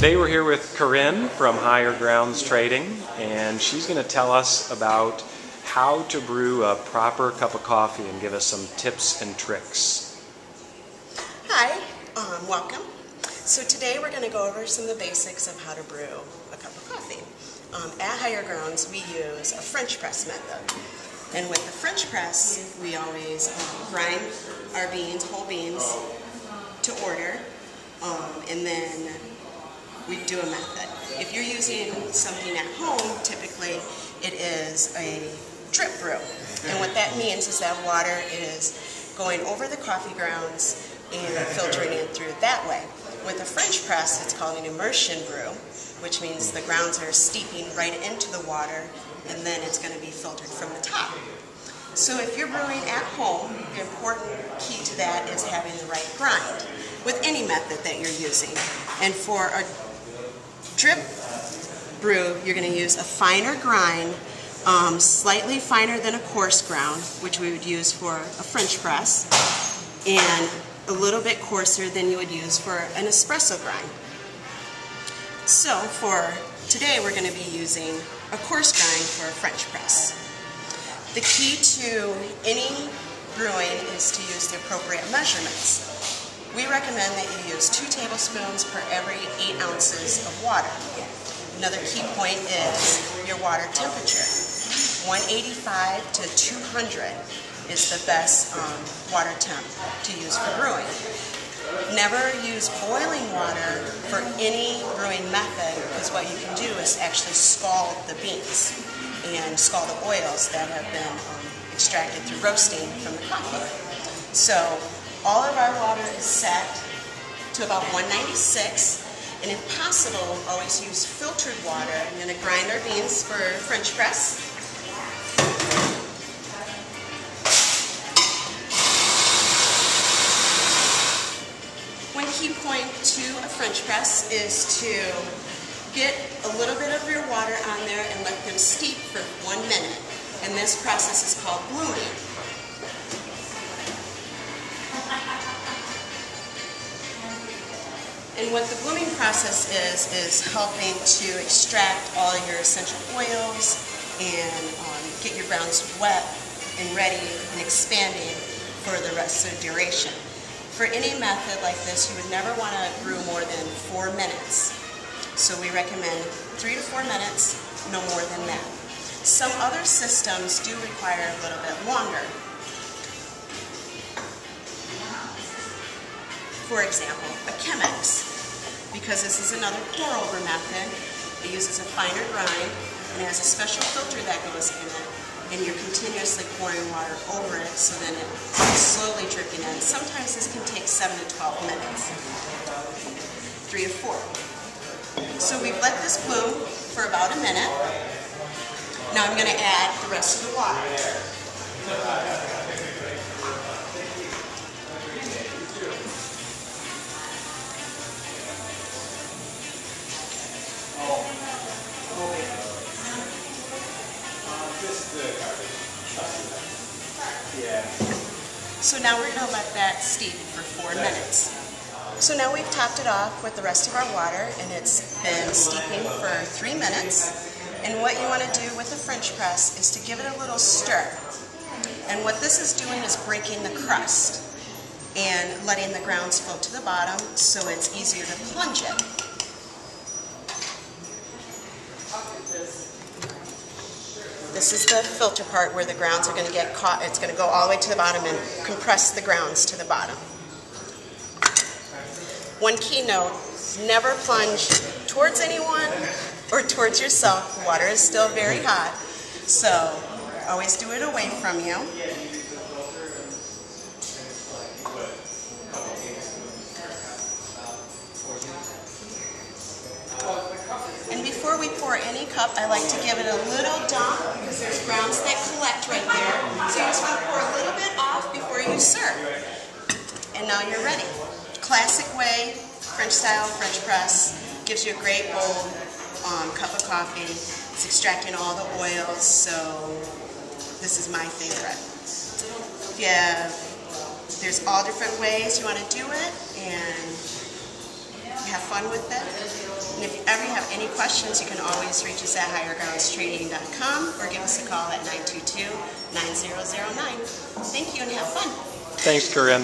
Today we're here with Karin from Higher Grounds Trading, and she's going to tell us about how to brew a proper cup of coffee and give us some tips and tricks. Hi, welcome. So today we're going to go over some of the basics of how to brew a cup of coffee. At Higher Grounds we use a French press method. And with the French press we always grind our beans, whole beans, to order, and then we do a method. If you're using something at home, typically it is a drip brew. And what that means is that water is going over the coffee grounds and filtering it through that way. With a French press, it's called an immersion brew, which means the grounds are steeping right into the water, and then it's going to be filtered from the top. So if you're brewing at home, the important key to that is having the right grind with any method that you're using. And for a drip brew, you're going to use a finer grind, slightly finer than a coarse ground, which we would use for a French press, and a little bit coarser than you would use for an espresso grind. So for today we're going to be using a coarse grind for a French press. The key to any brewing is to use the appropriate measurements. We recommend that you use 2 tablespoons per every 8 ounces of water. Another key point is your water temperature. 185 to 200 is the best water temp to use for brewing. Never use boiling water for any brewing method, because what you can do is actually scald the beans and scald the oils that have been extracted through roasting from the coffee. So all of our water is set to about 196, and if possible, always use filtered water. I'm going to grind our beans for French press. One key point to a French press is to get a little bit of your water on there and let them steep for 1 minute. And this process is called blooming. And what the blooming process is helping to extract all your essential oils and get your grounds wet and ready and expanding for the rest of the duration. For any method like this, you would never want to brew more than 4 minutes. So we recommend 3 to 4 minutes, no more than that. Some other systems do require a little bit longer. For example, a Chemex, because this is another pour-over method. It uses a finer grind and it has a special filter that goes in it, and you're continuously pouring water over it so then it's slowly dripping in. Sometimes this can take 7 to 12 minutes, 3 to 4. So we've let this bloom for about a minute. Now I'm going to add the rest of the water. So now we're going to let that steep for 4 minutes. So now we've topped it off with the rest of our water, and it's been steeping for 3 minutes. And what you want to do with the French press is to give it a little stir. And what this is doing is breaking the crust and letting the grounds float to the bottom so it's easier to plunge it. This is the filter part where the grounds are going to get caught. It's going to go all the way to the bottom and compress the grounds to the bottom. One key note, never plunge towards anyone or towards yourself. The water is still very hot, so always do it away from you. And before we pour any cup, I like to give it a little dump because there's grounds that collect right there. So you just want to pour a little bit off before you serve. And now you're ready. Classic way, French style, French press, gives you a great bold cup of coffee. It's extracting all the oils, so this is my favorite. There's all different ways you want to do it, and you have fun. fun with it. And if you ever have any questions, you can always reach us at highergroundstrading.com or give us a call at 922-9009. Thank you and have fun. Thanks, Karin.